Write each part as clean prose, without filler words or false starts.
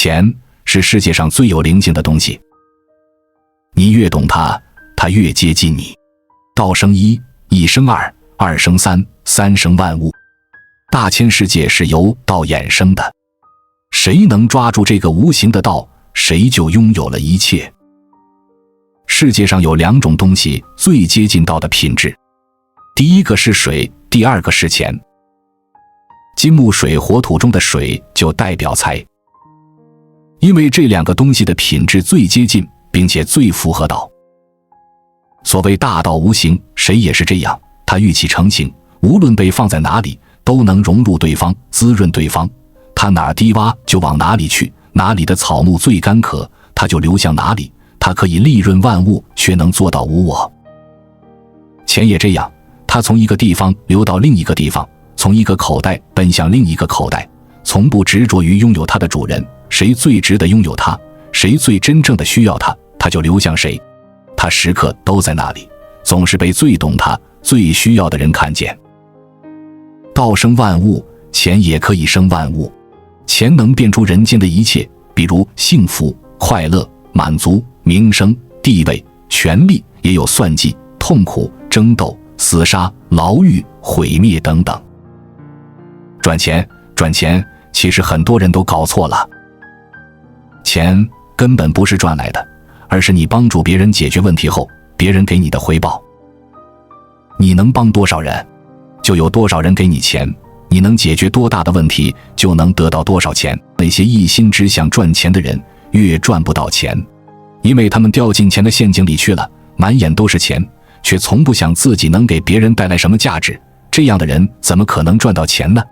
钱是世界上最有灵性的东西，你越懂它，它越接近你。道生一，一生二，二生三，三生万物。大千世界是由道衍生的，谁能抓住这个无形的道，谁就拥有了一切。世界上有两种东西最接近道的品质，第一个是水，第二个是钱。金木水火土中的水就代表财，因为这两个东西的品质最接近，并且最符合道。所谓大道无形，谁也是这样，它欲起成形，无论被放在哪里，都能融入对方，滋润对方。它哪儿低洼就往哪里去，哪里的草木最干渴，它就流向哪里。它可以利润万物，却能做到无我。钱也这样，它从一个地方流到另一个地方，从一个口袋奔向另一个口袋，从不执着于拥有它的主人。谁最值得拥有它，谁最真正的需要它，它就流向谁。它时刻都在那里，总是被最懂它、最需要的人看见。道生万物，钱也可以生万物。钱能变出人间的一切，比如幸福、快乐、满足、名声、地位、权力，也有算计、痛苦、争斗、厮杀、牢狱、毁灭等等。赚钱，其实很多人都搞错了。钱根本不是赚来的，而是你帮助别人解决问题后，别人给你的回报。你能帮多少人，就有多少人给你钱；你能解决多大的问题，就能得到多少钱。那些一心只想赚钱的人，越赚不到钱，因为他们掉进钱的陷阱里去了，满眼都是钱，却从不想自己能给别人带来什么价值。这样的人怎么可能赚到钱呢？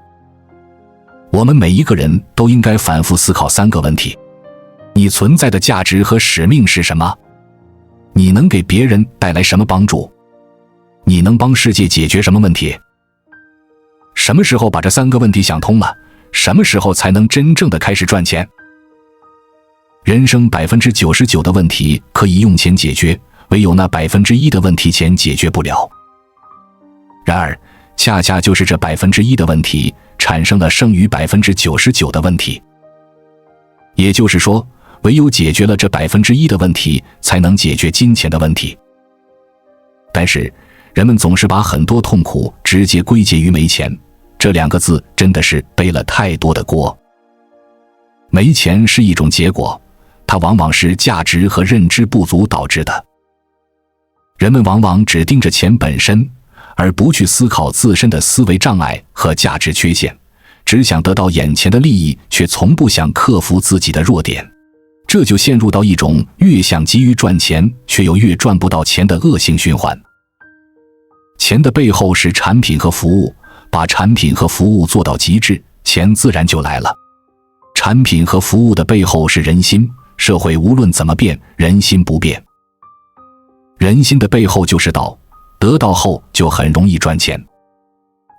我们每一个人都应该反复思考三个问题：你存在的价值和使命是什么？你能给别人带来什么帮助？你能帮世界解决什么问题？什么时候把这三个问题想通了，什么时候才能真正的开始赚钱？人生99%的问题可以用钱解决，唯有那1%的问题钱解决不了。然而，恰恰就是这1%的问题，产生了剩余99%的问题。也就是说，唯有解决了这1%的问题，才能解决金钱的问题。但是，人们总是把很多痛苦直接归结于没钱，这两个字真的是背了太多的锅。没钱是一种结果，它往往是价值和认知不足导致的。人们往往只盯着钱本身，而不去思考自身的思维障碍和价值缺陷，只想得到眼前的利益，却从不想克服自己的弱点。这就陷入到一种越想急于赚钱，却又越赚不到钱的恶性循环。钱的背后是产品和服务，把产品和服务做到极致，钱自然就来了。产品和服务的背后是人心，社会无论怎么变，人心不变。人心的背后就是道，得到后就很容易赚钱。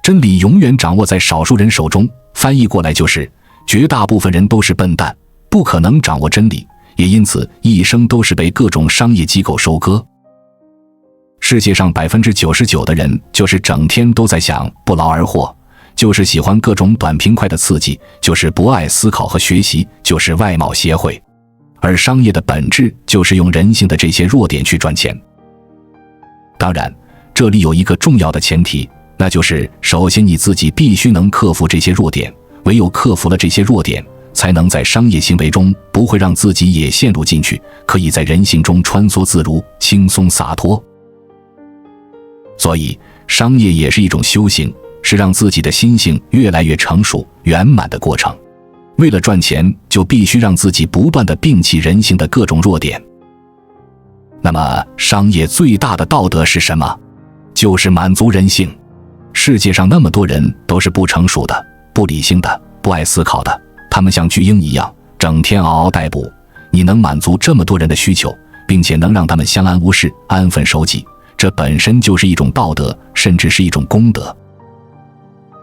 真理永远掌握在少数人手中，翻译过来就是绝大部分人都是笨蛋，不可能掌握真理，也因此一生都是被各种商业机构收割。世界上99%的人就是整天都在想不劳而获，就是喜欢各种短平快的刺激，就是不爱思考和学习，就是外貌协会。而商业的本质就是用人性的这些弱点去赚钱。当然，这里有一个重要的前提，那就是首先你自己必须能克服这些弱点，唯有克服了这些弱点，才能在商业行为中不会让自己也陷入进去，可以在人性中穿梭自如，轻松洒脱。所以，商业也是一种修行，是让自己的心性越来越成熟、圆满的过程。为了赚钱，就必须让自己不断地摒弃人性的各种弱点。那么，商业最大的道德是什么？就是满足人性。世界上那么多人都是不成熟的、不理性的、不爱思考的，他们像巨婴一样，整天嗷嗷待哺。你能满足这么多人的需求，并且能让他们相安无事、安分守己，这本身就是一种道德，甚至是一种功德。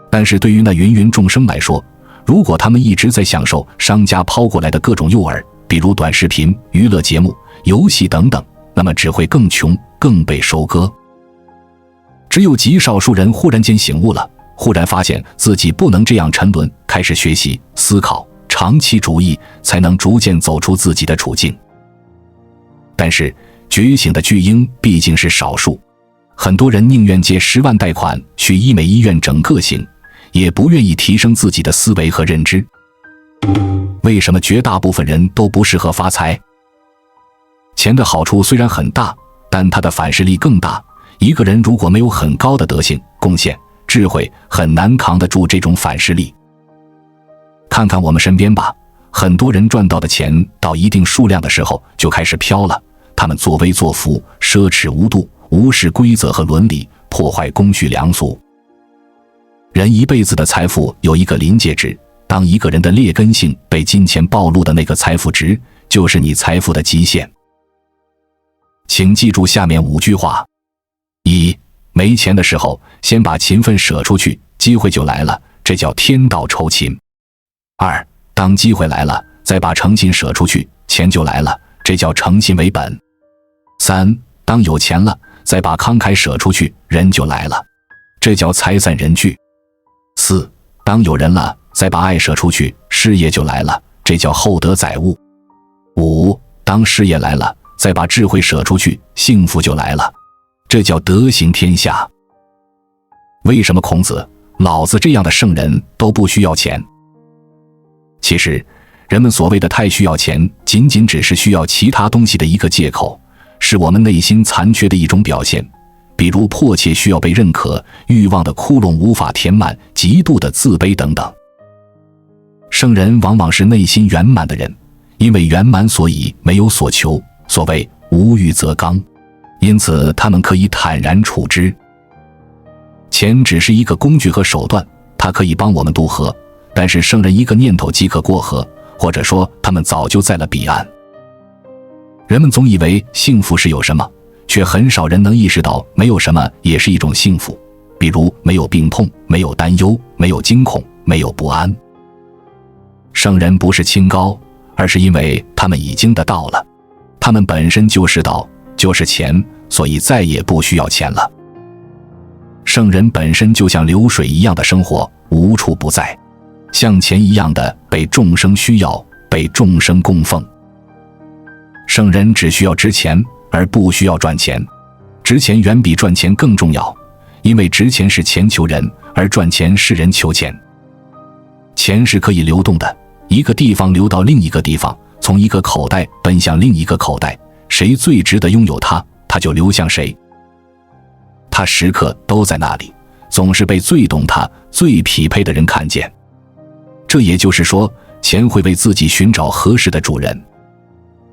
但是对于那芸芸众生来说，如果他们一直在享受商家抛过来的各种诱饵，比如短视频、娱乐节目、游戏等等，那么只会更穷，更被收割。只有极少数人忽然间醒悟了，忽然发现自己不能这样沉沦，开始学习、思考、长期主义，才能逐渐走出自己的处境。但是觉醒的巨婴毕竟是少数，很多人宁愿借10万贷款去医美医院整个性，也不愿意提升自己的思维和认知。为什么绝大部分人都不适合发财？钱的好处虽然很大，但它的反噬力更大。一个人如果没有很高的德行、贡献、智慧，很难扛得住这种反噬力。看看我们身边吧，很多人赚到的钱到一定数量的时候就开始飘了，他们作威作福，奢侈无度，无视规则和伦理，破坏公序良俗。人一辈子的财富有一个临界值，当一个人的劣根性被金钱暴露的那个财富值，就是你财富的极限。请记住下面5句话：1. 没钱的时候，先把勤奋舍出去，机会就来了，这叫天道酬勤。2. 当机会来了，再把诚信舍出去，钱就来了，这叫诚信为本。3. 当有钱了，再把慷慨舍出去，人就来了，这叫财散人聚。4. 当有人了，再把爱舍出去，事业就来了，这叫厚德载物。5. 当事业来了，再把智慧舍出去，幸福就来了，这叫德行天下。为什么孔子、老子这样的圣人都不需要钱？其实，人们所谓的太需要钱，仅仅只是需要其他东西的一个借口，是我们内心残缺的一种表现，比如迫切需要被认可、欲望的窟窿无法填满、极度的自卑等等。圣人往往是内心圆满的人，因为圆满所以没有所求，所谓无欲则刚，因此他们可以坦然处之。钱只是一个工具和手段，它可以帮我们渡河，但是圣人一个念头即可过河，或者说他们早就在了彼岸。人们总以为幸福是有什么，却很少人能意识到没有什么也是一种幸福，比如没有病痛，没有担忧，没有惊恐，没有不安。圣人不是清高，而是因为他们已经得到了，他们本身就是道，就是钱，所以再也不需要钱了。圣人本身就像流水一样的生活，无处不在，像钱一样的被众生需要，被众生供奉。圣人只需要值钱，而不需要赚钱。值钱远比赚钱更重要，因为值钱是钱求人，而赚钱是人求钱。钱是可以流动的，一个地方流到另一个地方，从一个口袋奔向另一个口袋，谁最值得拥有它，它就流向谁。它时刻都在那里，总是被最懂它、最匹配的人看见。这也就是说，钱会为自己寻找合适的主人。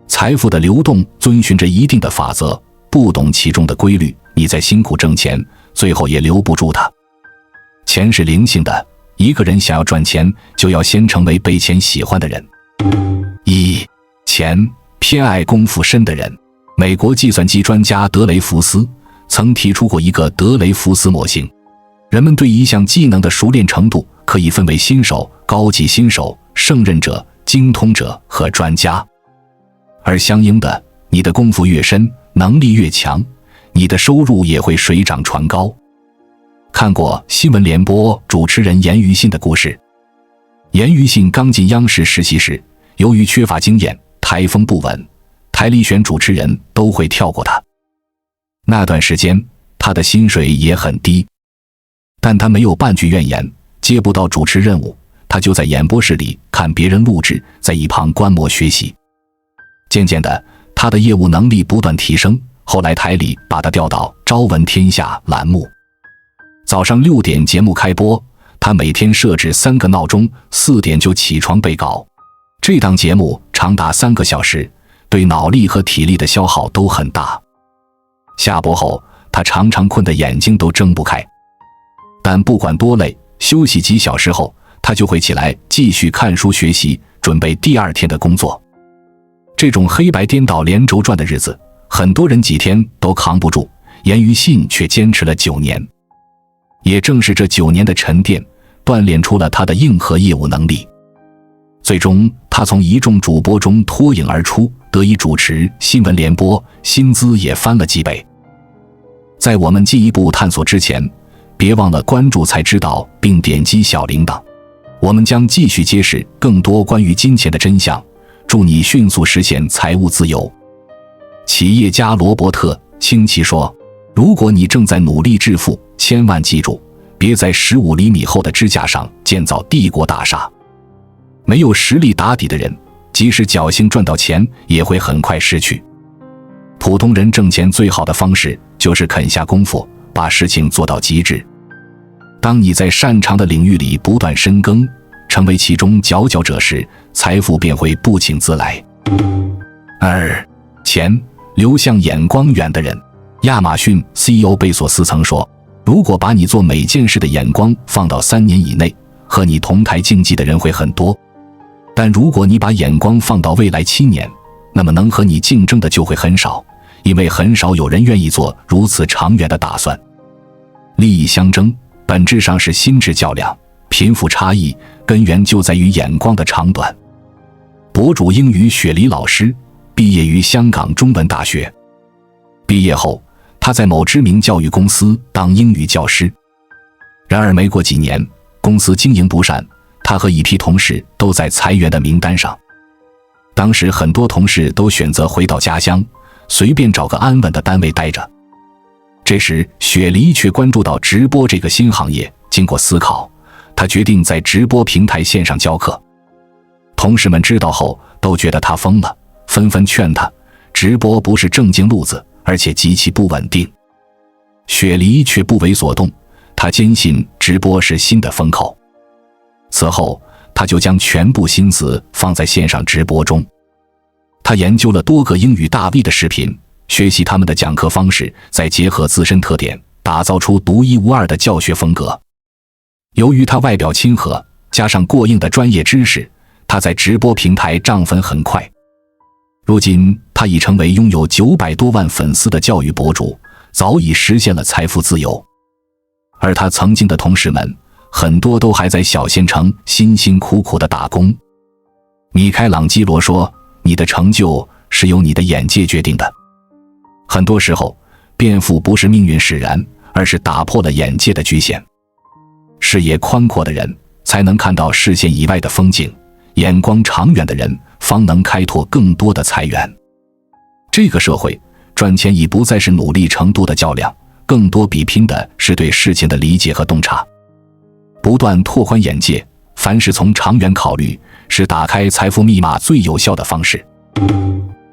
财富的流动遵循着一定的法则，不懂其中的规律，你再辛苦挣钱，最后也留不住它。钱是灵性的，一个人想要赚钱，就要先成为被钱喜欢的人。1. 钱偏爱功夫深的人。美国计算机专家德雷福斯曾提出过一个德雷福斯模型，人们对一项技能的熟练程度可以分为新手、高级新手、胜任者、精通者和专家。而相应的，你的功夫越深，能力越强，你的收入也会水涨船高。看过新闻联播主持人严于信的故事。严于信刚进央视实习时，由于缺乏经验，台风不稳，台里选主持人都会跳过他。那段时间，他的薪水也很低，但他没有半句怨言，接不到主持任务，他就在演播室里看别人录制，在一旁观摩学习。渐渐的，他的业务能力不断提升，后来台里把他调到《朝闻天下》栏目。早上6点节目开播，他每天设置3个闹钟，4点就起床背稿。这档节目长达3个小时，对脑力和体力的消耗都很大。下播后，他常常困得眼睛都睁不开。但不管多累，休息几小时后，他就会起来继续看书学习，准备第2天的工作。这种黑白颠倒连轴转的日子，很多人几天都扛不住，严于信却坚持了9年。也正是这9年的沉淀，锻炼出了他的硬核业务能力。最终，他从一众主播中脱颖而出，得以主持新闻联播，薪资也翻了几倍。在我们进一步探索之前，别忘了关注才知道并点击小铃铛。我们将继续揭示更多关于金钱的真相，助你迅速实现财务自由。企业家罗伯特·清崎说，如果你正在努力致富，千万记住，别在15厘米厚的支架上建造帝国大厦。没有实力打底的人，即使侥幸赚到钱，也会很快失去。普通人挣钱最好的方式就是肯下功夫，把事情做到极致。当你在擅长的领域里不断深耕，成为其中佼佼者时，财富便会不请自来。2. 钱流向眼光远的人。亚马逊 CEO 贝索斯曾说，如果把你做每件事的眼光放到3年以内，和你同台竞技的人会很多，但如果你把眼光放到未来7年，那么能和你竞争的就会很少，因为很少有人愿意做如此长远的打算。利益相争本质上是心智较量，贫富差异根源就在于眼光的长短。博主英语雪梨老师毕业于香港中文大学，毕业后他在某知名教育公司当英语教师。然而没过几年，公司经营不善，他和一批同事都在裁员的名单上。当时很多同事都选择回到家乡，随便找个安稳的单位待着。这时雪梨却关注到直播这个新行业，经过思考，他决定在直播平台线上教课。同事们知道后都觉得他疯了，纷纷劝他，直播不是正经路子，而且极其不稳定。雪梨却不为所动，他坚信直播是新的风口。此后他就将全部心思放在线上直播中。他研究了多个英语大 V 的视频，学习他们的讲课方式，再结合自身特点，打造出独一无二的教学风格。由于他外表亲和，加上过硬的专业知识，他在直播平台涨粉很快。如今他已成为拥有900多万粉丝的教育博主，早已实现了财富自由。而他曾经的同事们很多都还在小县城辛辛苦苦地打工。米开朗基罗说，你的成就是由你的眼界决定的。很多时候，变富不是命运使然，而是打破了眼界的局限。视野宽阔的人才能看到视线以外的风景，眼光长远的人方能开拓更多的财源。这个社会赚钱已不再是努力程度的较量，更多比拼的是对事情的理解和洞察。不断拓宽眼界，凡事从长远考虑，是打开财富密码最有效的方式。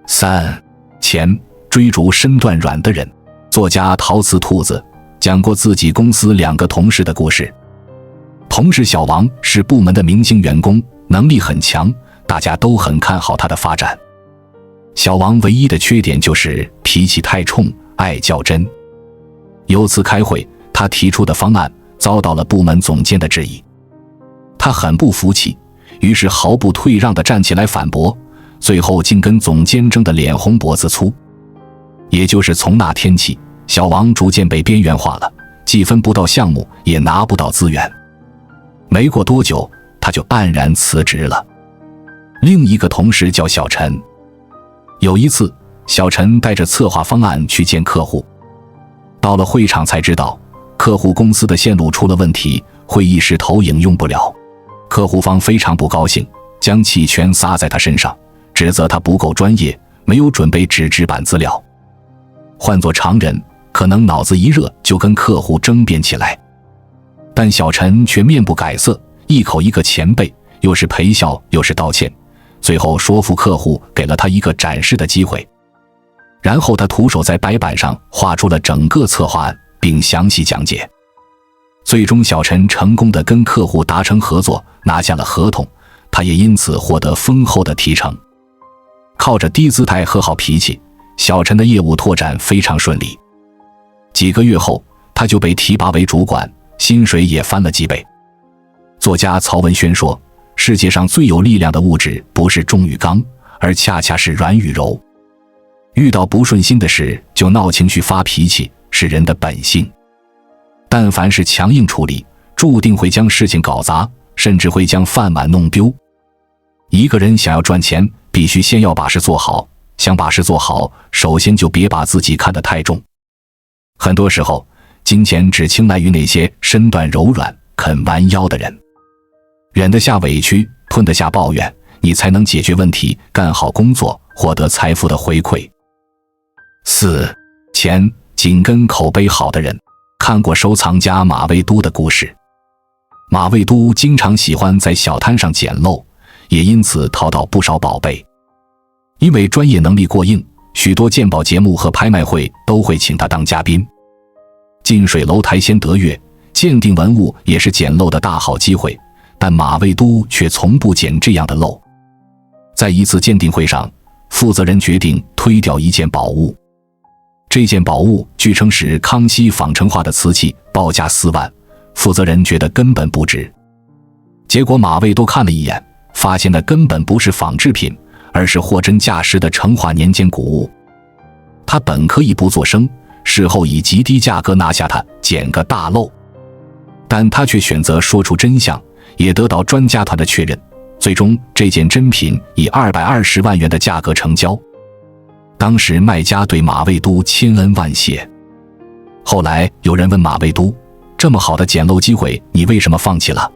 3. 钱追逐身段软的人。作家陶瓷兔子讲过自己公司2个同事的故事。同事小王是部门的明星员工，能力很强，大家都很看好他的发展。小王唯一的缺点就是脾气太冲，爱较真。有次开会，他提出的方案遭到了部门总监的质疑，他很不服气，于是毫不退让地站起来反驳，最后竟跟总监争得脸红脖子粗。也就是从那天起，小王逐渐被边缘化了，既分不到项目，也拿不到资源。没过多久，他就黯然辞职了。另一个同事叫小陈。有一次，小陈带着策划方案去见客户，到了会场才知道，客户公司的线路出了问题，会议室投影用不了。客户方非常不高兴，将气全撒在他身上，指责他不够专业，没有准备纸质版资料。换作常人，可能脑子一热就跟客户争辩起来，但小陈却面不改色，一口一个前辈，又是陪笑又是道歉，最后说服客户给了他一个展示的机会。然后他徒手在白板上画出了整个策划案，并详细讲解。最终小陈成功地跟客户达成合作，拿下了合同，他也因此获得丰厚的提成。靠着低姿态和好脾气，小陈的业务拓展非常顺利。几个月后，他就被提拔为主管，薪水也翻了几倍。作家曹文轩说，世界上最有力量的物质不是重与刚，而恰恰是软与柔。遇到不顺心的事就闹情绪发脾气，是人的本性。但凡是强硬处理，注定会将事情搞砸，甚至会将饭碗弄丢。一个人想要赚钱，必须先要把事做好，想把事做好，首先就别把自己看得太重。很多时候，金钱只青睐于那些身段柔软、肯弯腰的人。忍得下委屈，吞得下抱怨，你才能解决问题，干好工作，获得财富的回馈。4. 钱紧跟口碑好的人。看过收藏家马未都的故事。马未都经常喜欢在小摊上捡漏，也因此淘到不少宝贝。因为专业能力过硬，许多鉴宝节目和拍卖会都会请他当嘉宾。近水楼台先得月，鉴定文物也是捡漏的大好机会，但马未都却从不捡这样的漏。在一次鉴定会上，负责人决定推掉一件宝物。这件宝物据称是康熙仿成化的瓷器，报价4万，负责人觉得根本不值。结果马未都看了一眼，发现那根本不是仿制品，而是货真价实的成化年间古物。他本可以不作声，事后以极低价格拿下它，捡个大漏。但他却选择说出真相，也得到专家团的确认。最终这件珍品以220万元的价格成交。当时卖家对马未都千恩万谢。后来有人问马未都，这么好的捡漏机会，你为什么放弃了？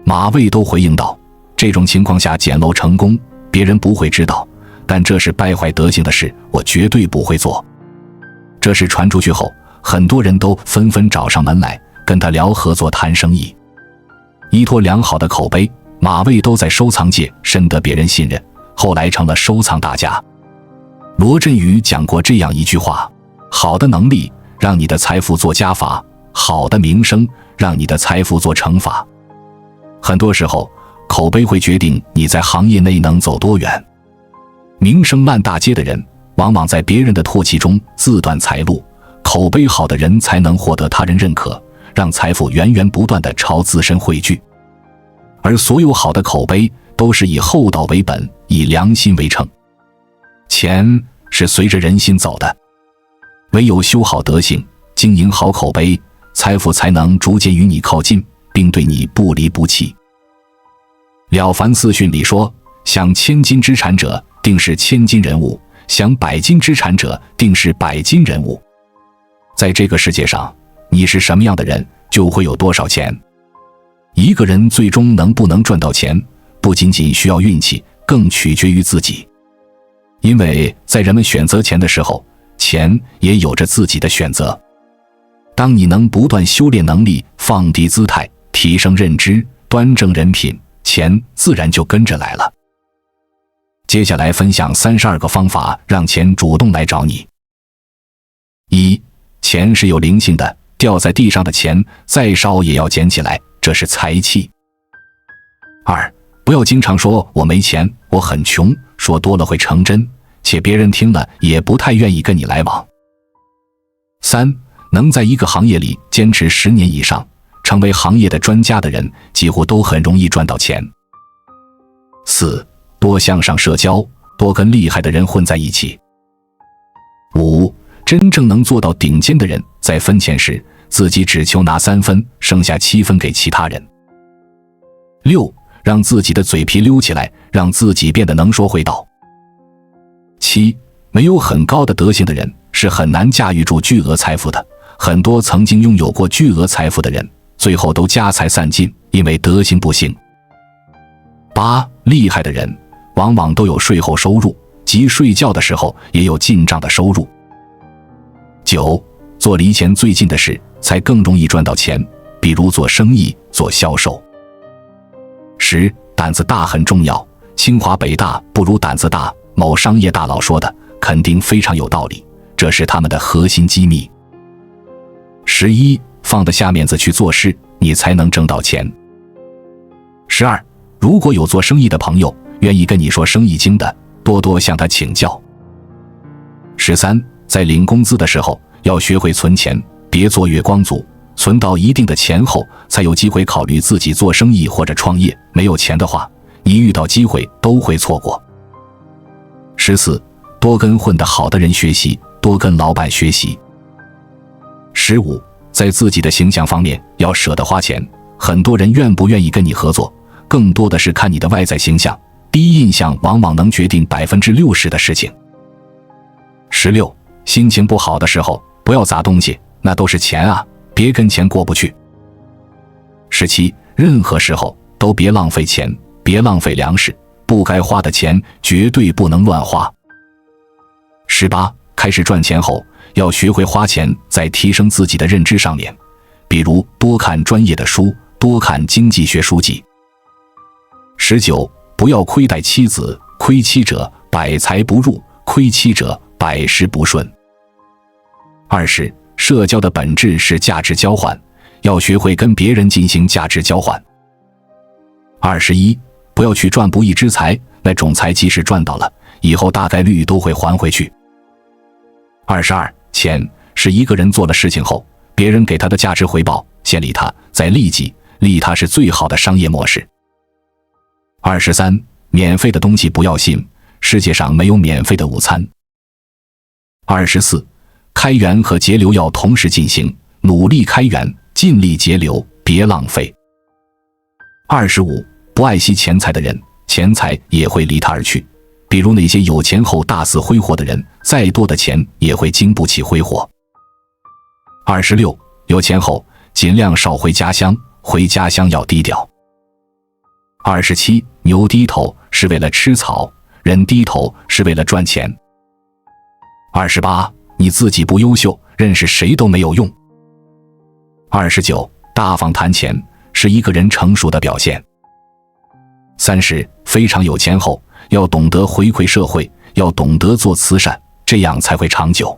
马未都回应道，这种情况下捡漏成功，别人不会知道，但这是败坏德行的事，我绝对不会做。这事传出去后，很多人都纷纷找上门来跟他聊合作谈生意。依托良好的口碑，马未都在收藏界深得别人信任，后来成了收藏大家。罗振宇讲过这样一句话，好的能力让你的财富做加法，好的名声让你的财富做乘法。很多时候，口碑会决定你在行业内能走多远。名声烂大街的人，往往在别人的唾弃中自断财路，口碑好的人才能获得他人认可，让财富源源不断地朝自身汇聚。而所有好的口碑都是以厚道为本，以良心为称。钱是随着人心走的，唯有修好德行，经营好口碑，财富才能逐渐与你靠近，并对你不离不弃。了凡四训里说，想千金之产者，定是千金人物；想百金之产者，定是百金人物。在这个世界上，你是什么样的人，就会有多少钱。一个人最终能不能赚到钱，不仅仅需要运气，更取决于自己。因为在人们选择钱的时候，钱也有着自己的选择。当你能不断修炼能力，放低姿态，提升认知，端正人品，钱自然就跟着来了。接下来分享32个方法，让钱主动来找你。1. 钱是有灵性的，掉在地上的钱再少也要捡起来，这是财气。2. 不要经常说我没钱，我很穷，说多了会成真，且别人听了也不太愿意跟你来往。3. 能在一个行业里坚持10年以上，成为行业的专家的人，几乎都很容易赚到钱。4. 多向上社交，多跟厉害的人混在一起。5. 真正能做到顶尖的人，在分钱时自己只求拿3分，剩下7分给其他人。6. 让自己的嘴皮溜起来，让自己变得能说会道。7. 没有很高的德行的人是很难驾驭住巨额财富的，很多曾经拥有过巨额财富的人，最后都家财散尽，因为德行不行。8. 厉害的人往往都有税后收入，即睡觉的时候也有进账的收入。9. 做离钱最近的事，才更容易赚到钱，比如做生意，做销售。10. 胆子大很重要，清华北大不如胆子大，某商业大佬说的肯定非常有道理，这是他们的核心机密。11. 放得下面子去做事，你才能挣到钱。12. 如果有做生意的朋友愿意跟你说生意经的，多多向他请教。13. 在领工资的时候要学会存钱，别做月光族，存到一定的钱后才有机会考虑自己做生意或者创业，没有钱的话，你遇到机会都会错过。14. 多跟混得好的人学习，多跟老板学习。15. 在自己的形象方面要舍得花钱，很多人愿不愿意跟你合作，更多的是看你的外在形象，第一印象往往能决定60%的事情。16. 心情不好的时候不要砸东西，那都是钱啊，别跟钱过不去。17. 任何时候都别浪费钱，别浪费粮食，不该花的钱绝对不能乱花。18. 开始赚钱后，要学会花钱在提升自己的认知上面，比如多看专业的书，多看经济学书籍。19. 不要亏待妻子，亏妻者百财不入，亏妻者百事不顺。20. 社交的本质是价值交换，要学会跟别人进行价值交换。21. 不要去赚不义之财，那种财即使赚到了，以后大概率都会还回去。22. 钱是一个人做了事情后，别人给他的价值回报，先利他，再利己，利他是最好的商业模式。23. 免费的东西不要信，世界上没有免费的午餐。24. 开源和节流要同时进行，努力开源，尽力节流，别浪费。25. 不爱惜钱财的人，钱财也会离他而去，比如那些有钱后大肆挥霍的人，再多的钱也会经不起挥霍。26. 有钱后尽量少回家乡，回家乡要低调。27. 牛低头是为了吃草，人低头是为了赚钱。28. 你自己不优秀，认识谁都没有用。29. 大方谈钱是一个人成熟的表现。30. 非常有钱后要懂得回馈社会，要懂得做慈善，这样才会长久。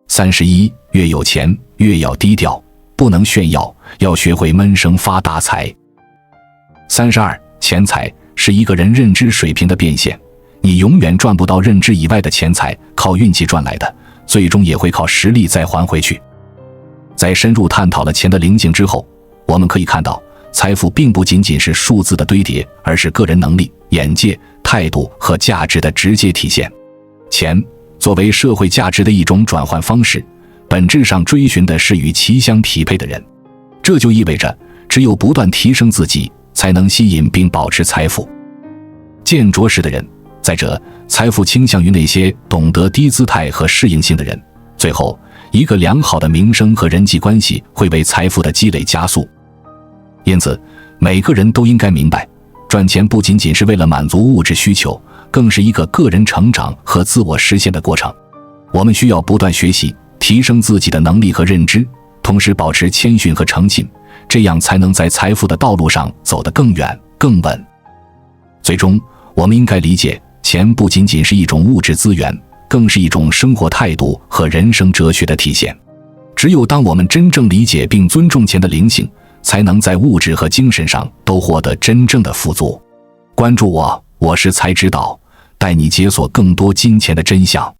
31. 越有钱越要低调，不能炫耀，要学会闷声发大财。32. 钱财是一个人认知水平的变现，你永远赚不到认知以外的钱财，靠运气赚来的，最终也会靠实力再还回去。在深入探讨了钱的灵性之后，我们可以看到，财富并不仅仅是数字的堆叠，而是个人能力、眼界、态度和价值的直接体现。钱作为社会价值的一种转换方式，本质上追寻的是与其相匹配的人，这就意味着只有不断提升自己，才能吸引并保持财富。见着实的人，再者，财富倾向于那些懂得低姿态和适应性的人。最后，一个良好的名声和人际关系会为财富的积累加速。因此，每个人都应该明白，赚钱不仅仅是为了满足物质需求，更是一个个人成长和自我实现的过程。我们需要不断学习，提升自己的能力和认知，同时保持谦逊和诚信，这样才能在财富的道路上走得更远、更稳。最终，我们应该理解，钱不仅仅是一种物质资源，更是一种生活态度和人生哲学的体现。只有当我们真正理解并尊重钱的灵性，才能在物质和精神上都获得真正的富足。关注我，我是财指导，带你解锁更多金钱的真相。